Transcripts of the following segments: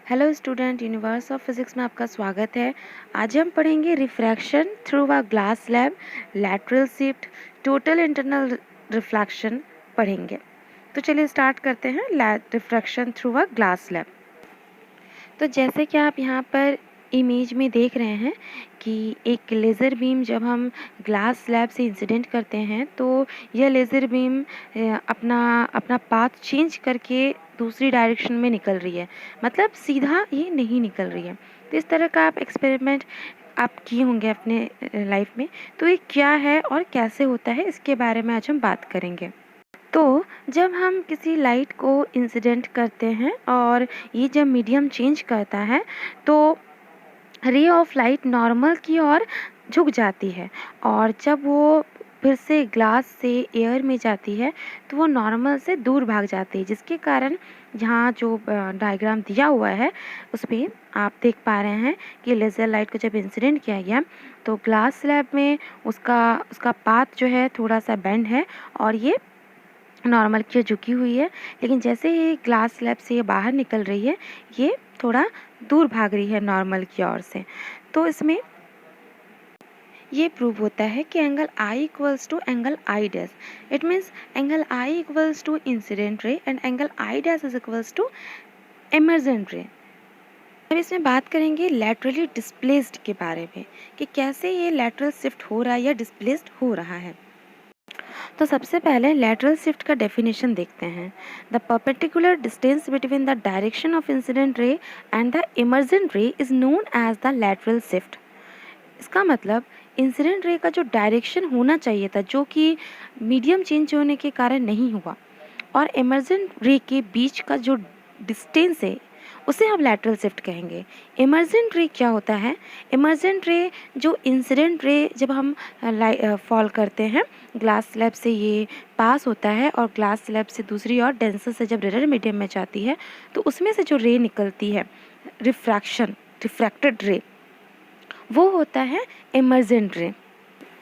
Hello student, universe of physics में आपका स्वागत है। आज हम पढ़ेंगे refraction through a glass slab, lateral shift, total internal reflection पढ़ेंगे। तो चलिए स्टार्ट करते हैं refraction through a glass slab. तो जैसे कि आप यहाँ पर इमेज में देख रहे हैं कि एक लेज़र बीम जब हम ग्लास स्लैब से इंसिडेंट करते हैं तो यह लेज़र बीम अपना अपना पाथ चेंज करके दूसरी डायरेक्शन में निकल रही है, मतलब सीधा ये नहीं निकल रही है। तो इस तरह का आप एक्सपेरिमेंट आप किए होंगे अपने लाइफ में। तो ये क्या है और कैसे होता है, इसके बारे में आज हम बात करेंगे। तो जब हम किसी लाइट को इंसिडेंट करते हैं और ये जब मीडियम चेंज करता है तो रे ऑफ लाइट नॉर्मल की ओर झुक जाती है, और जब वो फिर से ग्लास से एयर में जाती है तो वो नॉर्मल से दूर भाग जाती है, जिसके कारण यहाँ जो डायग्राम दिया हुआ है उस पर आप देख पा रहे हैं कि लेज़र लाइट को जब इंसिडेंट किया गया तो ग्लास स्लैब में उसका उसका पाथ जो है थोड़ा सा बेंड है और ये नॉर्मल की ओर झुकी हुई है। लेकिन जैसे ही ग्लास स्लैब से ये बाहर निकल रही है, ये थोड़ा दूर भाग रही है नॉर्मल की ओर से। तो इसमें ये प्रूव होता है कि angle i equals to angle i dash. It means angle i equals to incident ray and angle i dash is equals to emergent ray. अब इसमें बात करेंगे लैटरली डिस्प्लेस्ड के बारे में कि कैसे ये लैटरल शिफ्ट हो रहा है या डिस्प्लेस्ड हो रहा है। तो सबसे पहले लैटरल शिफ्ट का डेफिनेशन देखते हैं। The perpendicular distance between the direction of incident ray and the emergent ray is known as the lateral shift. इसका मतलब इंसिडेंट रे का जो डायरेक्शन होना चाहिए था, जो कि मीडियम चेंज होने के कारण नहीं हुआ, और इमर्जेंट रे के बीच का जो डिस्टेंस है उसे हम लैटरल शिफ्ट कहेंगे। इमर्जेंट रे क्या होता है? इमर्जेंट रे जो इंसिडेंट रे जब हम फॉल करते हैं ग्लास स्लैब से, ये पास होता है और ग्लास स्लैब से दूसरी और डेंसर से जब रेयर मीडियम में जाती है तो उसमें से जो रे निकलती है, रिफ्रैक्टेड रे, वो होता है इमर्जेंट रे।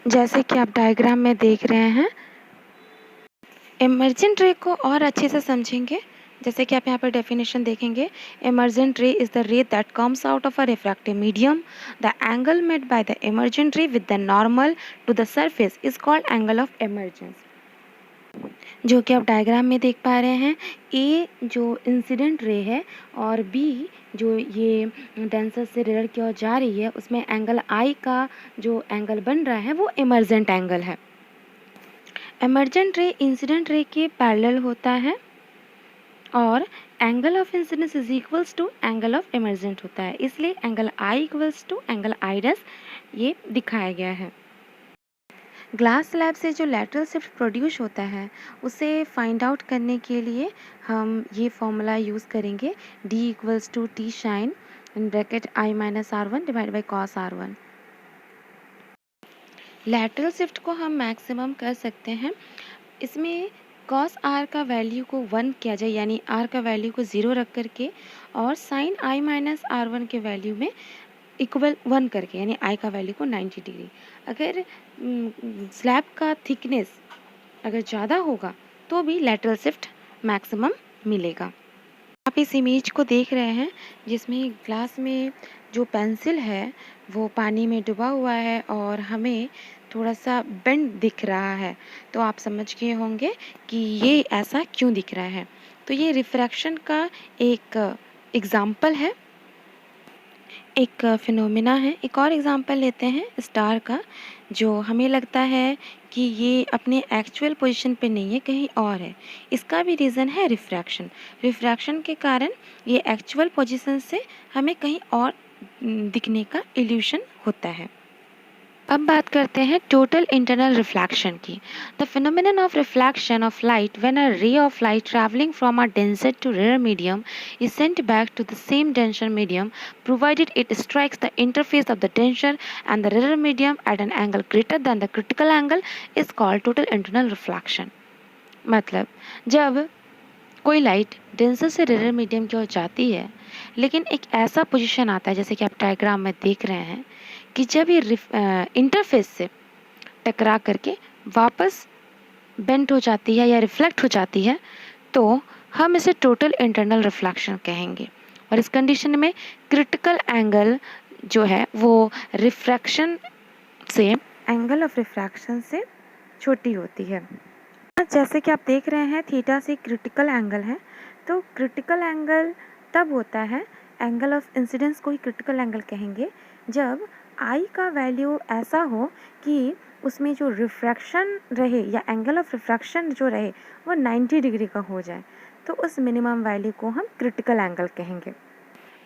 जैसे कि आप डायग्राम में देख रहे हैं, इमर्जेंट रे को और अच्छे से समझेंगे। जैसे कि आप यहाँ पर डेफिनेशन देखेंगे, emergent ray is the ray that comes out of a refractive medium. The angle made by the emergent ray with the normal to the surface is called angle of emergence. जो कि आप diagram में देख पा रहे हैं, ए जो incident ray है और बी जो ये डेंसर से रेयर की ओर जा रही है, उसमें एंगल आई का जो एंगल बन रहा है वो इमर्जेंट एंगल है। इमर्जेंट रे इंसिडेंट रे के पैरेलल होता है और angle of incidence is equals to angle of emergent होता है, इसलिए angle i equals to angle i dash ये दिखाया गया है। ग्लास स्लैब से जो लैटरल शिफ्ट प्रोड्यूस होता है उसे फाइंड आउट करने के लिए हम ये फॉर्मूला यूज़ करेंगे, d equals to t sine in bracket i minus r one divide by cos r one. Lateral shift को हम मैक्सिमम कर सकते हैं। इसमें कॉस आर का वैल्यू को 1 किया जाए, यानी आर का वैल्यू को 0 रख करके, और sine i minus r one के वैल्यू में इक्वल 1 करके, यानी आई का वैल्यू को 90 डिग्री। अगर स्लैब का थिकनेस अगर ज़्यादा होगा तो भी लैटरल शिफ्ट मैक्सिमम मिलेगा। आप इस इमेज को देख रहे हैं जिसमें ग्लास में जो पेंसिल है वो पानी में डूबा हुआ है और हमें थोड़ा सा बेंड दिख रहा है। तो आप समझ गए होंगे कि ये ऐसा क्यों दिख रहा है। तो ये रिफ्रैक्शन का एक एग्जाम्पल है, एक फिनोमिना है। एक और एग्जांपल लेते हैं स्टार का, जो हमें लगता है कि ये अपने एक्चुअल पोजीशन पे नहीं है, कहीं और है। इसका भी रीज़न है रिफ्रैक्शन। रिफ्रैक्शन के कारण ये एक्चुअल पोजीशन से हमें कहीं और दिखने का इल्यूशन होता है। अब बात करते हैं टोटल इंटरनल रिफ्लेक्शन की। The phenomenon of reflection of light when a ray of light travelling from a denser to rarer medium is sent back to the same denser medium provided it strikes the interface of the denser and the rarer medium at an angle greater than the critical angle is called total internal reflection। मतलब जब कोई light denser से rare medium की ओर जाती है, लेकिन एक ऐसा पोजीशन आता है जैसे कि आप डायग्राम में देख रहे हैं कि जब ये इंटरफेस से टकरा करके वापस बेंट हो जाती है या रिफ्लेक्ट हो जाती है, तो हम इसे टोटल इंटरनल रिफ्लेक्शन कहेंगे। और इस कंडीशन में क्रिटिकल एंगल जो है वो रिफ्रैक्शन से एंगल ऑफ रिफ्रैक्शन से छोटी होती है। जैसे कि आप देख रहे हैं थीटा से क्रिटिकल एंगल है, तो क्रिटिकल एंगल तब होता है, एंगल ऑफ इंसिडेंस को ही क्रिटिकल एंगल कहेंगे, जब आई का वैल्यू ऐसा हो कि उसमें जो रिफ्रैक्शन रहे या एंगल ऑफ रिफ्रैक्शन जो रहे वो 90 डिग्री का हो जाए, तो उस मिनिमम वैल्यू को हम क्रिटिकल एंगल कहेंगे।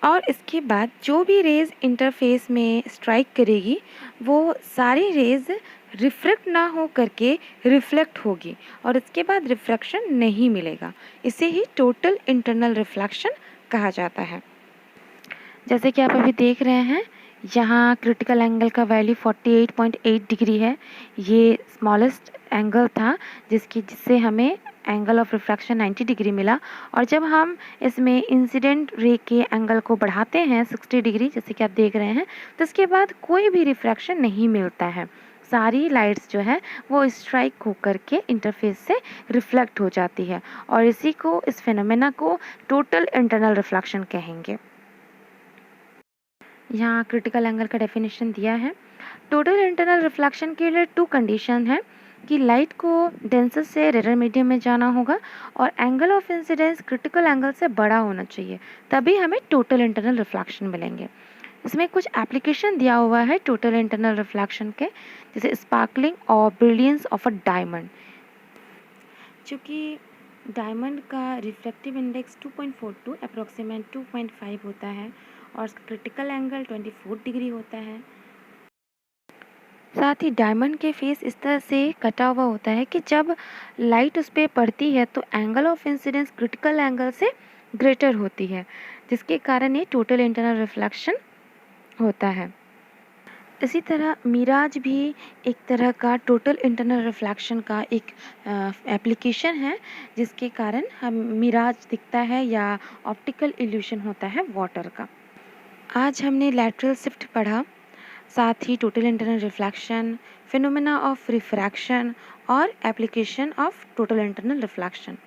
और इसके बाद जो भी रेज़ इंटरफेस में स्ट्राइक करेगी वो सारी रेज़ रिफ्रैक्ट ना हो करके रिफ्लेक्ट होगी और इसके बाद रिफ्रैक्शन नहीं मिलेगा। इसे ही टोटल इंटरनल रिफ्लेक्शन कहा जाता है। जैसे कि आप अभी देख रहे हैं यहाँ क्रिटिकल एंगल का वैल्यू 48.8 डिग्री है। ये स्मॉलेस्ट एंगल था जिससे हमें एंगल ऑफ रिफ्रैक्शन 90 डिग्री मिला। और जब हम इसमें इंसिडेंट रे के एंगल को बढ़ाते हैं 60 डिग्री, जैसे कि आप देख रहे हैं, तो इसके बाद कोई भी रिफ्रैक्शन नहीं मिलता है। सारी लाइट्स जो है वो स्ट्राइक होकर के इंटरफेस से रिफ्लेक्ट हो जाती है और इस फिनोमेना को टोटल इंटरनल रिफ्लेक्शन कहेंगे। यहाँ क्रिटिकल एंगल का डेफिनेशन दिया है। टोटल इंटरनल रिफ्लेक्शन के लिए 2 कंडीशन है कि लाइट को डेंसर से रेयर मीडियम में जाना होगा और angle of incidence critical angle से बड़ा होना चाहिए, तभी हमें टोटल इंटरनल रिफ्लेक्शन मिलेंगे। इसमें कुछ एप्लीकेशन दिया हुआ है टोटल इंटरनल रिफ्लेक्शन के, जैसे स्पार्कलिंग और ब्रिलियंस ऑफ अ डायमंड। चूँकि डायमंड का रिफ्रैक्टिव इंडेक्स 2.42 अप्रोक्सीमेट 2.5 होता है और क्रिटिकल एंगल 24 डिग्री होता है। साथ ही डायमंड के फेस इस तरह से कटा हुआ होता है कि जब लाइट उस पर पड़ती है तो angle of incidence critical angle से ग्रेटर होती है, जिसके कारण ये टोटल इंटरनल रिफ्लेक्शन होता है। इसी तरह मिराज भी एक तरह का टोटल इंटरनल रिफ्लेक्शन का एक एप्लीकेशन है, जिसके कारण हम मिराज दिखता है या ऑप्टिकल इल्यूशन होता है वाटर का। आज हमने लैटरल शिफ्ट पढ़ा, साथ ही total internal reflection, phenomena of refraction और application of total internal reflection.